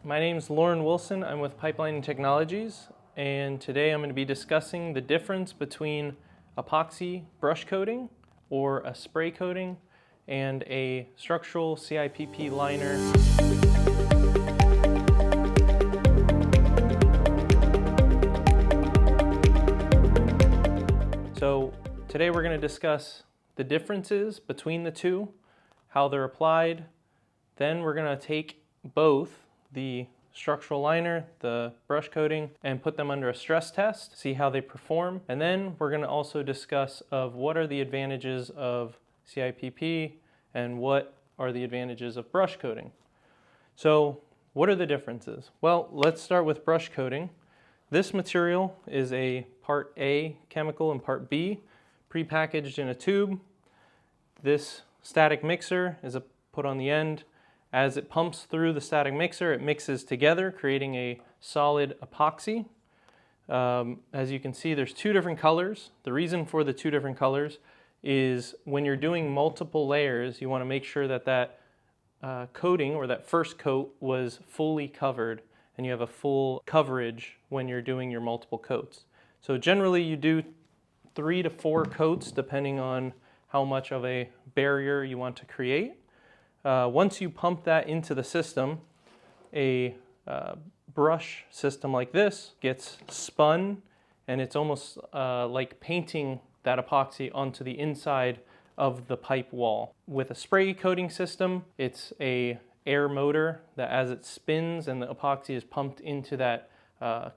My name is Lauren Wilson. I'm with Pipelining Technologies, and today I'm going to be discussing the difference between epoxy brush coating or a spray coating and a structural CIPP liner. So today we're going to discuss the differences between the two, how they're applied. Then we're going to take both the structural liner, the brush coating, and put them under a stress test, see how they perform. And then we're going to also discuss of what are the advantages of CIPP and what are the advantages of brush coating. So what are the differences? Well, let's start with brush coating. This material is a part A chemical and part B prepackaged in a tube. This static mixer is put on the end. As it pumps through the static mixer, it mixes together, creating a solid epoxy. As you can see, there's two different colors. The reason for the two different colors is when you're doing multiple layers, you want to make sure that that coating or that first coat was fully covered and you have a full coverage when you're doing your multiple coats. So generally you do 3 to 4 coats depending on how much of a barrier you want to create. Once you pump that into the system, a brush system like this gets spun, and it's almost like painting that epoxy onto the inside of the pipe wall. With a spray coating system, it's a air motor that as it spins and the epoxy is pumped into that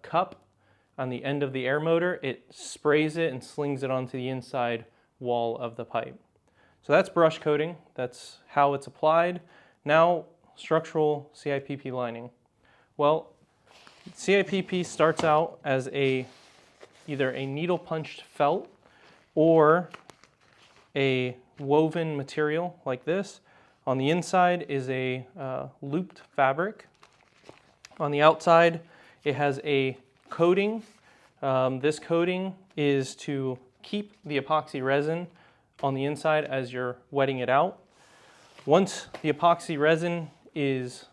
cup on the end of the air motor, it sprays it and slings it onto the inside wall of the pipe. So that's brush coating, that's how it's applied. Now, structural CIPP lining. Well, CIPP starts out as either a needle punched felt or a woven material like this. On the inside is a looped fabric. On the outside, it has a coating. This coating is to keep the epoxy resin on the inside as you're wetting it out. Once the epoxy resin is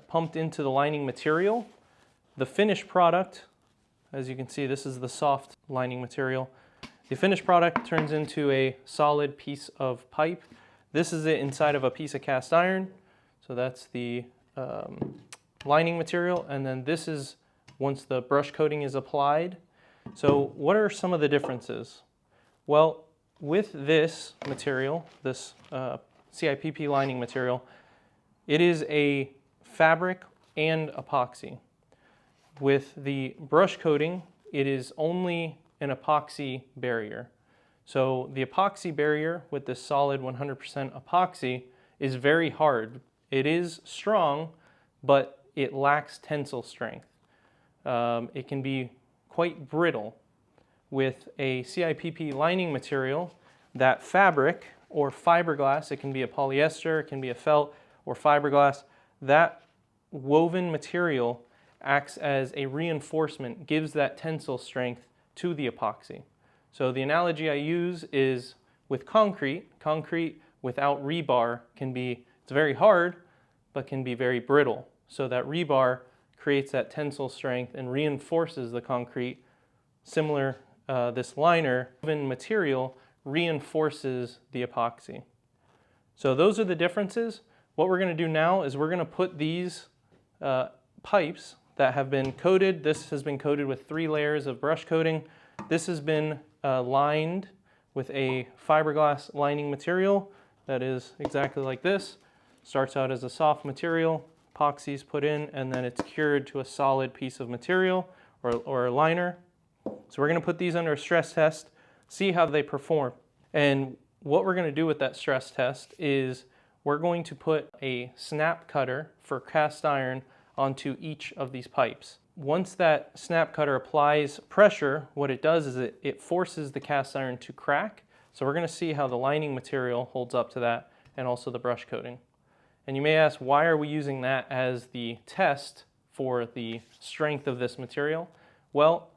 pumped into the lining material, the finished product, as you can see, this is the soft lining material. The finished product turns into a solid piece of pipe. This is it inside of a piece of cast iron. So that's the lining material. And then this is once the brush coating is applied. So what are some of the differences? Well, with this material, this CIPP lining material, it is a fabric and epoxy. With the brush coating, it is only an epoxy barrier. So the epoxy barrier with this solid 100% epoxy is very hard. It is strong, but it lacks tensile strength. It can be quite brittle. With a CIPP lining material, that fabric or fiberglass, it can be a polyester, it can be a felt or fiberglass, that woven material acts as a reinforcement, gives that tensile strength to the epoxy. So the analogy I use is with concrete. Concrete without rebar it's very hard, but can be very brittle. So that rebar creates that tensile strength and reinforces the concrete. Similar, this liner, woven material reinforces the epoxy. So those are the differences. What we're going to do now is we're going to put these pipes that have been coated. This has been coated with 3 layers of brush coating. This has been lined with a fiberglass lining material that is exactly like this. Starts out as a soft material, epoxy is put in, and then it's cured to a solid piece of material or a liner. So we're going to put these under a stress test, see how they perform. And what we're going to do with that stress test is we're going to put a snap cutter for cast iron onto each of these pipes. Once that snap cutter applies pressure, what it does is it forces the cast iron to crack. So we're going to see how the lining material holds up to that and also the brush coating. And you may ask, why are we using that as the test for the strength of this material? Well,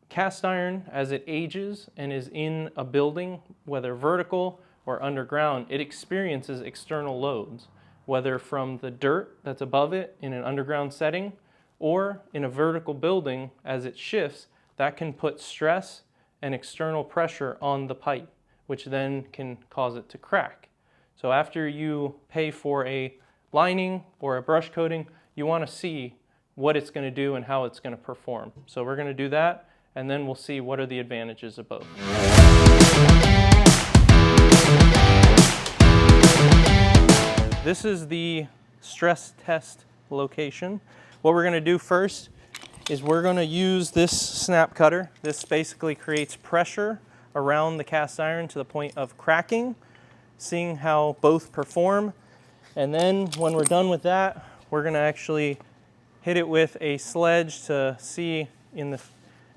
cast iron, as it ages and is in a building, whether vertical or underground, it experiences external loads. whether from the dirt that's above it in an underground setting or in a vertical building. As it shifts, that can put stress and external pressure on the pipe, which then can cause it to crack. So after you pay for a lining or a brush coating, you want to see what it's going to do and how it's going to perform. So we're going to do that, and then we'll see what are the advantages of both. This is the stress test location. What we're going to do first is we're going to use this snap cutter. This basically creates pressure around the cast iron to the point of cracking, seeing how both perform. And then when we're done with that, we're going to actually hit it with a sledge to see, in the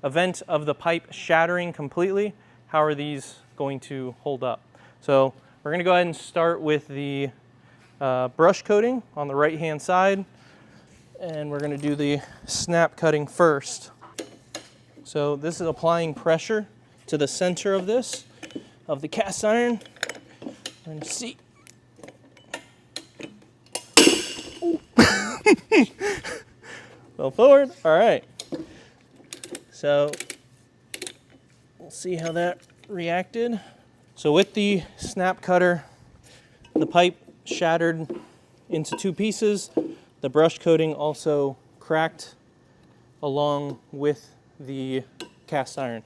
event of the pipe shattering completely, how are these going to hold up. So we're going to go ahead and start with the brush coating on the right hand side, and we're going to do the snap cutting first. So this is applying pressure to the center of this, of the cast iron. We're going to see. Well forward. All right. So we'll see how that reacted. So with the snap cutter, the pipe shattered into two pieces. The brush coating also cracked along with the cast iron.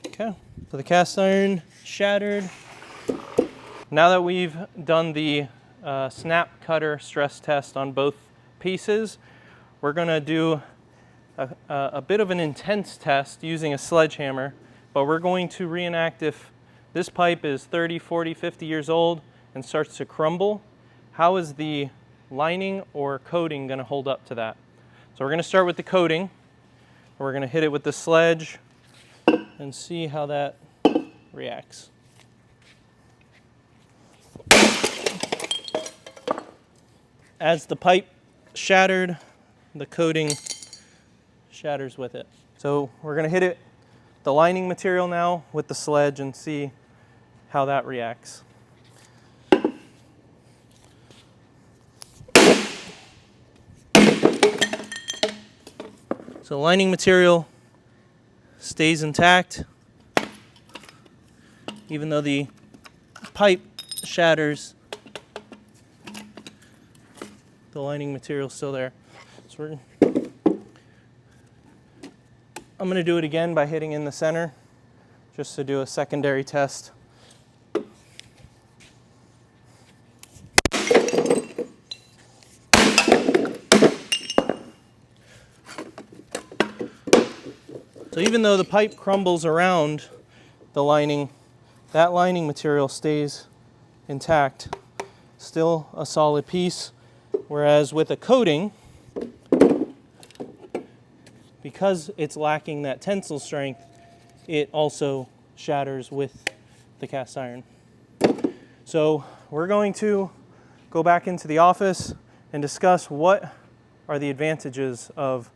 Okay, so the cast iron shattered. Now that we've done the snap cutter stress test on both pieces, we're going to do a bit of an intense test using a sledgehammer, but we're going to reenact if this pipe is 30, 40, 50 years old and starts to crumble, how is the lining or coating going to hold up to that? So we're going to start with the coating. We're going to hit it with the sledge and see how that reacts. As the pipe shattered, the coating shatters with it. So we're going to hit it, the lining material now, with the sledge and see how that reacts. So lining material stays intact, even though the pipe shatters. The lining material is still there. So I'm going to do it again by hitting in the center, just to do a secondary test. So even though the pipe crumbles around the lining, that lining material stays intact, still a solid piece. Whereas with a coating, because it's lacking that tensile strength, it also shatters with the cast iron. So we're going to go back into the office and discuss what are the advantages of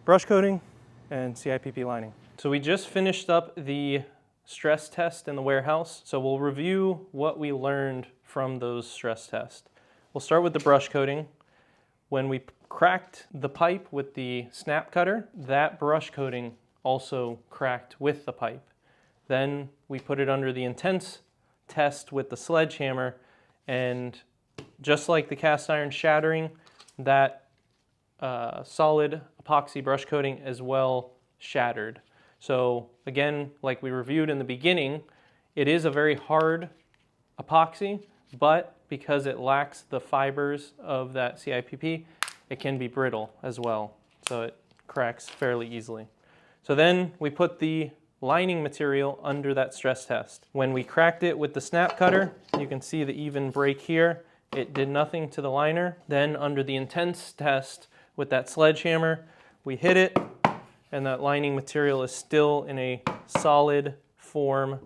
brush coating and CIPP lining. So we just finished up the stress test in the warehouse, so we'll review what we learned from those stress tests. We'll start with the brush coating. When we cracked the pipe with the snap cutter, that brush coating also cracked with the pipe. Then we put it under the intense test with the sledgehammer, and just like the cast iron shattering, that solid epoxy brush coating as well shattered. So again, like we reviewed in the beginning, it is a very hard epoxy, but because it lacks the fibers of that CIPP, it can be brittle as well. So it cracks fairly easily. So then we put the lining material under that stress test. When we cracked it with the snap cutter, you can see the even break here. It did nothing to the liner. Then under the intense test with that sledgehammer, we hit it, and that lining material is still in a solid form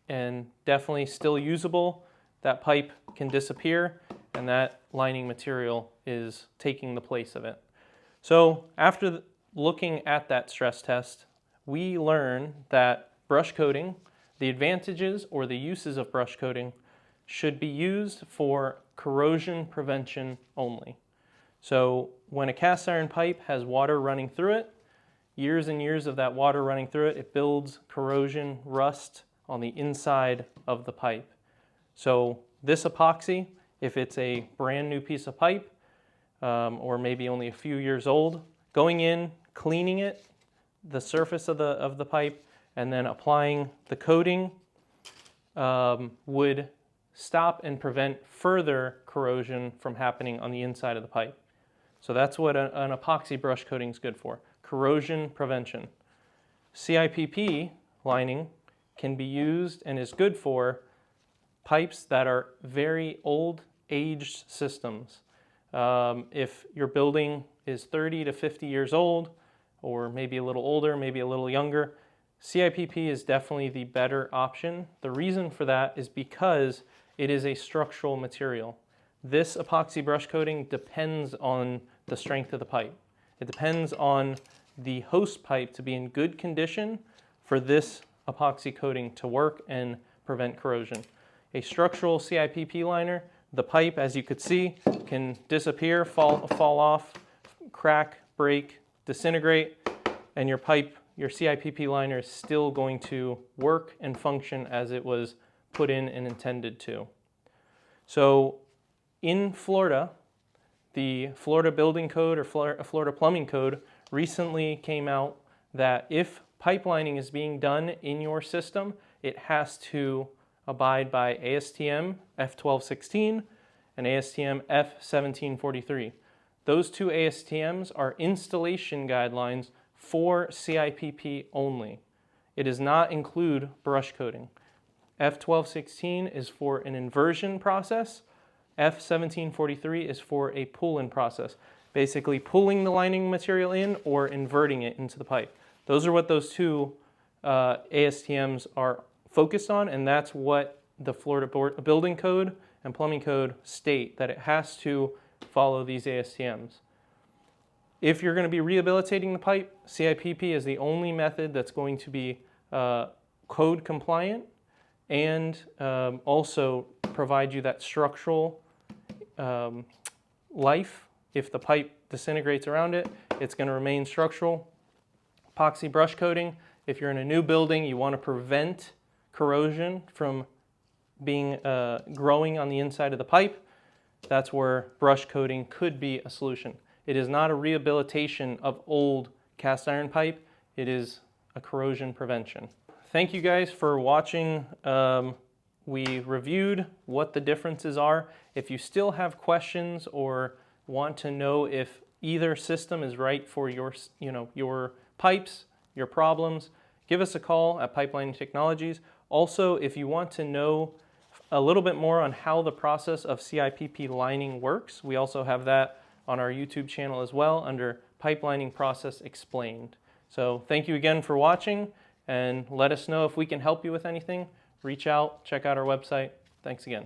and definitely still usable. That pipe can disappear, and that lining material is taking the place of it. So after looking at that stress test, we learn that brush coating, the advantages or the uses of brush coating, should be used for corrosion prevention only. So when a cast iron pipe has water running through it, years and years of that water running through it, it builds corrosion, rust on the inside of the pipe. So this epoxy, if it's a brand new piece of pipe, or maybe only a few years old, going in, cleaning it, the surface of the pipe, and then applying the coating would stop and prevent further corrosion from happening on the inside of the pipe. So that's what an epoxy brush coating is good for, corrosion prevention. CIPP lining can be used and is good for pipes that are very old, aged systems. If your building is 30 to 50 years old, or maybe a little older, maybe a little younger, CIPP is definitely the better option. The reason for that is because it is a structural material. This epoxy brush coating depends on the strength of the pipe. It depends on the host pipe to be in good condition for this epoxy coating to work and prevent corrosion. A structural CIPP liner, the pipe, as you could see, can disappear, fall off, crack, break, disintegrate, and your CIPP liner is still going to work and function as it was put in and intended to. So in Florida, the Florida Building Code or Florida Plumbing Code recently came out that if pipe lining is being done in your system, it has to abide by ASTM F1216 and ASTM F1743. Those two ASTMs are installation guidelines for CIPP only. It does not include brush coating. F1216 is for an inversion process. F1743 is for a pull-in process, basically pulling the lining material in or inverting it into the pipe. Those are what those two ASTMs are focused on, and that's what the Florida Building Code and Plumbing Code state, that it has to follow these ASTMs. If you're going to be rehabilitating the pipe, CIPP is the only method that's going to be code compliant and also provide you that structural life. If the pipe disintegrates around it, it's going to remain structural. Epoxy brush coating, if you're in a new building, you want to prevent corrosion from being growing on the inside of the pipe, that's where brush coating could be a solution. It is not a rehabilitation of old cast iron pipe, it is a corrosion prevention. Thank you guys for watching. We reviewed what the differences are. If you still have questions or want to know if either system is right for your pipes, your problems, give us a call at Pipeline Technologies. Also, if you want to know a little bit more on how the process of CIPP lining works, we also have that on our YouTube channel as well under Pipelining Process Explained. So thank you again for watching, and let us know if we can help you with anything. Reach out, check out our website. Thanks again.